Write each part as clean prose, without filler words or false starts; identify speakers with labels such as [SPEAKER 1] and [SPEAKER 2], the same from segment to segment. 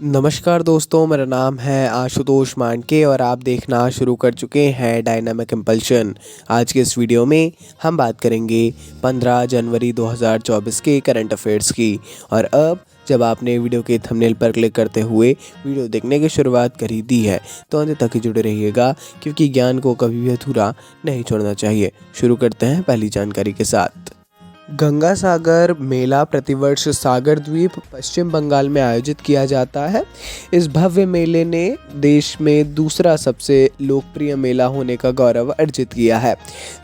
[SPEAKER 1] नमस्कार दोस्तों, मेरा नाम है आशुतोष मांडके और आप देखना शुरू कर चुके हैं डायनामिक इम्पल्शन। आज के इस वीडियो में हम बात करेंगे 15 जनवरी 2024 के करंट अफेयर्स की। और अब जब आपने वीडियो के थंबनेल पर क्लिक करते हुए वीडियो देखने की शुरुआत कर ही दी है तो अंत तक ही जुड़े रहिएगा, क्योंकि ज्ञान को कभी भी अधूरा नहीं छोड़ना चाहिए। शुरू करते हैं पहली जानकारी के साथ। गंगा सागर मेला प्रतिवर्ष सागर द्वीप पश्चिम बंगाल में आयोजित किया जाता है। इस भव्य मेले ने देश में दूसरा सबसे लोकप्रिय मेला होने का गौरव अर्जित किया है।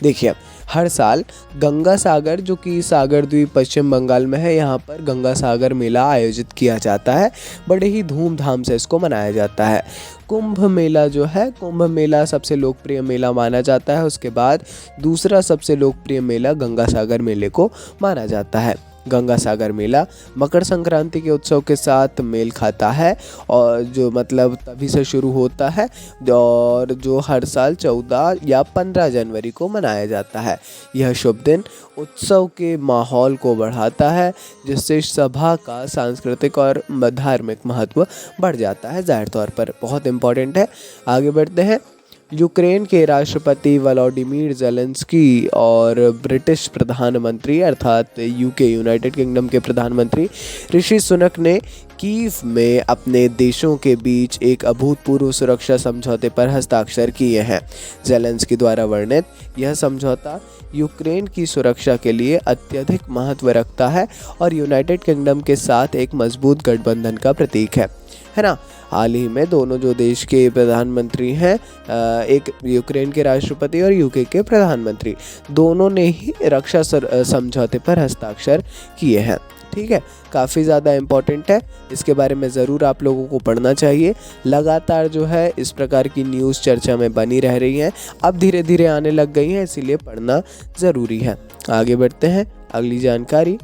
[SPEAKER 1] देखिए, हर साल गंगा सागर, जो कि सागर द्वीप पश्चिम बंगाल में है, यहाँ पर गंगा सागर मेला आयोजित किया जाता है। बड़े ही धूमधाम से इसको मनाया जाता है। कुंभ मेला जो है, कुंभ मेला सबसे लोकप्रिय मेला माना जाता है। उसके बाद दूसरा सबसे लोकप्रिय मेला गंगा सागर मेले को माना जाता है। गंगा सागर मेला मकर संक्रांति के उत्सव के साथ मेल खाता है, और जो मतलब तभी से शुरू होता है और जो हर साल 14 या 15 जनवरी को मनाया जाता है। यह शुभ दिन उत्सव के माहौल को बढ़ाता है, जिससे सभा का सांस्कृतिक और धार्मिक महत्व बढ़ जाता है। जाहिर तौर पर बहुत इम्पोर्टेंट है। आगे बढ़ते हैं। यूक्रेन के राष्ट्रपति व्लादिमीर ज़ेलेंस्की और ब्रिटिश प्रधानमंत्री अर्थात यूके यूनाइटेड किंगडम के प्रधानमंत्री ऋषि सुनक ने कीव में अपने देशों के बीच एक अभूतपूर्व सुरक्षा समझौते पर हस्ताक्षर किए हैं। ज़ेलेंस्की द्वारा वर्णित यह समझौता यूक्रेन की सुरक्षा के लिए अत्यधिक महत्व रखता है और यूनाइटेड किंगडम के साथ एक मजबूत गठबंधन का प्रतीक है ना। हाल ही में दोनों जो देश के प्रधानमंत्री हैं, एक यूक्रेन के राष्ट्रपति और यूके के प्रधानमंत्री, दोनों ने ही रक्षा समझौते पर हस्ताक्षर किए हैं। ठीक है, काफ़ी ज़्यादा इम्पॉर्टेंट है। इसके बारे में ज़रूर आप लोगों को पढ़ना चाहिए। लगातार जो है इस प्रकार की न्यूज़ चर्चा में बनी रह रही हैं, अब धीरे धीरे आने लग गई हैं, इसीलिए पढ़ना ज़रूरी है। आगे बढ़ते हैं। अगली जानकारी।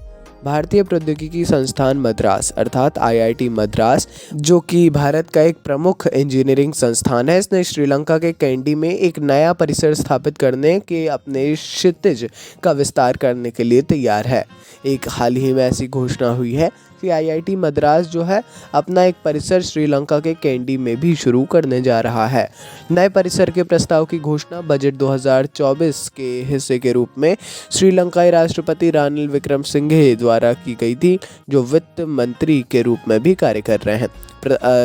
[SPEAKER 1] भारतीय प्रौद्योगिकी संस्थान मद्रास अर्थात IIT मद्रास, जो कि भारत का एक प्रमुख इंजीनियरिंग संस्थान है, इसने श्रीलंका के कैंडी में एक नया परिसर स्थापित करने के अपने क्षितिज का विस्तार करने के लिए तैयार है। एक हाल ही में ऐसी घोषणा हुई है कि IIT मद्रास जो है अपना एक परिसर श्रीलंका के कैंडी में भी शुरू करने जा रहा है। नए परिसर के प्रस्ताव की घोषणा बजट 2024 के हिस्से के रूप में श्रीलंकाई राष्ट्रपति रानिल विक्रमसिंघे द्वारा की गई थी, जो वित्त मंत्री के रूप में भी कार्य कर रहे हैं।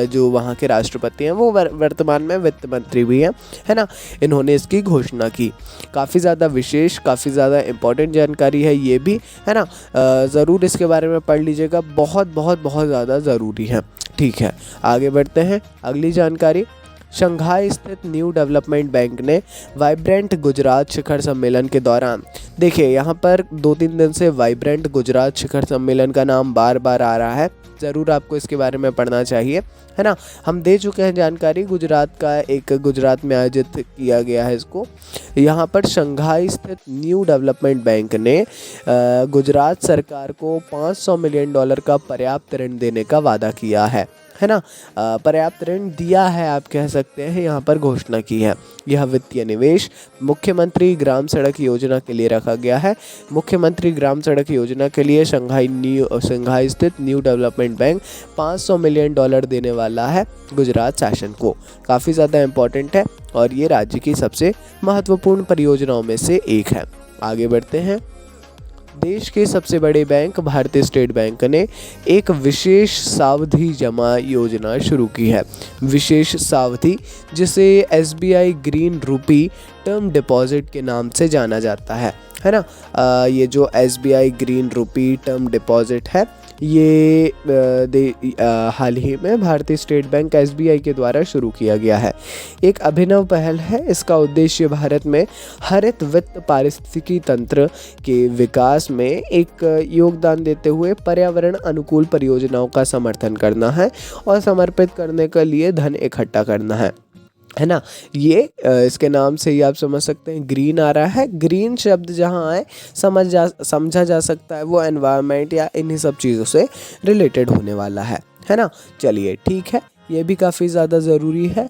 [SPEAKER 1] जो वहाँ के राष्ट्रपति हैं वो वर्तमान में वित्त मंत्री भी हैं, है ना। इन्होंने इसकी घोषणा की। काफ़ी ज़्यादा विशेष, काफ़ी ज़्यादा इम्पोर्टेंट जानकारी है ये भी, है ना। ज़रूर इसके बारे में पढ़ लीजिएगा, बहुत बहुत बहुत ज़्यादा ज़रूरी है। ठीक है, आगे बढ़ते हैं। अगली जानकारी। शंघाई स्थित न्यू डेवलपमेंट बैंक ने वाइब्रेंट गुजरात शिखर सम्मेलन के दौरान, देखिए यहाँ पर 2-3 दिन से वाइब्रेंट गुजरात शिखर सम्मेलन का नाम बार बार आ रहा है, ज़रूर आपको इसके बारे में पढ़ना चाहिए, है ना। हम दे चुके हैं जानकारी, गुजरात में आयोजित किया गया है इसको। यहाँ पर शंघाई स्थित न्यू डेवलपमेंट बैंक ने गुजरात सरकार को $500 मिलियन का पर्याप्त ऋण देने का वादा किया है ना। पर्याप्त ऋण दिया है आप कह सकते हैं, यहाँ पर घोषणा की है। यह वित्तीय निवेश मुख्यमंत्री ग्राम सड़क योजना के लिए रखा गया है। मुख्यमंत्री ग्राम सड़क योजना के लिए शंघाई स्थित न्यू डेवलपमेंट बैंक $500 मिलियन देने वाला है गुजरात शासन को। काफ़ी ज़्यादा इम्पोर्टेंट है और ये राज्य की सबसे महत्वपूर्ण परियोजनाओं में से एक है। आगे बढ़ते हैं। देश के सबसे बड़े बैंक भारतीय स्टेट बैंक ने एक विशेष सावधि जमा योजना शुरू की है। विशेष सावधि, जिसे SBI ग्रीन रूपी टर्म डिपॉजिट के नाम से जाना जाता है ना। ये जो SBI ग्रीन रूपी टर्म डिपॉजिट है, ये हाल ही में भारतीय स्टेट बैंक SBI के द्वारा शुरू किया गया है। एक अभिनव पहल है। इसका उद्देश्य भारत में हरित वित्त पारिस्थितिकी तंत्र के विकास में एक योगदान देते हुए पर्यावरण अनुकूल परियोजनाओं का समर्थन करना है और समर्पित करने के लिए धन इकट्ठा करना है ना। ये इसके नाम से ही आप समझ सकते हैं, ग्रीन आ रहा है। ग्रीन शब्द जहाँ आए समझा जा सकता है वो एनवायरनमेंट या इन्हीं सब चीज़ों से रिलेटेड होने वाला है ना। चलिए ठीक है, ये भी काफ़ी ज़्यादा ज़रूरी है।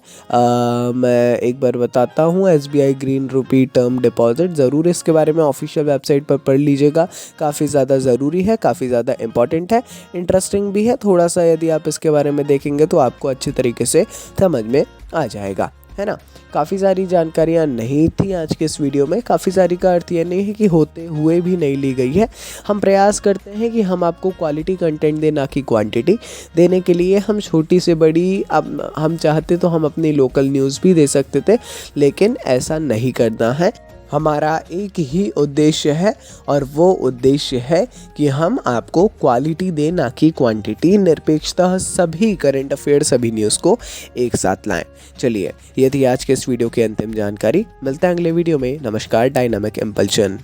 [SPEAKER 1] मैं एक बार बताता हूँ, SBI green rupee term deposit, ज़रूर इसके बारे में ऑफिशियल वेबसाइट पर पढ़ लीजिएगा। काफ़ी ज़्यादा ज़रूरी है, काफ़ी ज़्यादा इंपॉर्टेंट है, इंटरेस्टिंग भी है थोड़ा सा। यदि आप इसके बारे में देखेंगे तो आपको अच्छे तरीके से समझ में आ जाएगा, है ना। काफ़ी सारी जानकारियाँ नहीं थी आज के इस वीडियो में। काफ़ी सारी का अर्थ ये नहीं है कि होते हुए भी नहीं ली गई है। हम प्रयास करते हैं कि हम आपको क्वालिटी कंटेंट दें, ना कि क्वांटिटी। देने के लिए हम छोटी से बड़ी, अब हम चाहते तो हम अपनी लोकल न्यूज़ भी दे सकते थे, लेकिन ऐसा नहीं करना है। हमारा एक ही उद्देश्य है और वो उद्देश्य है कि हम आपको क्वालिटी दें, ना कि क्वांटिटी। निरपेक्षता सभी करंट अफेयर, सभी न्यूज़ को एक साथ लाएं। चलिए, ये थी आज के इस वीडियो की अंतिम जानकारी। मिलते हैं अगले वीडियो में। नमस्कार, डायनामिक इम्पल्शन।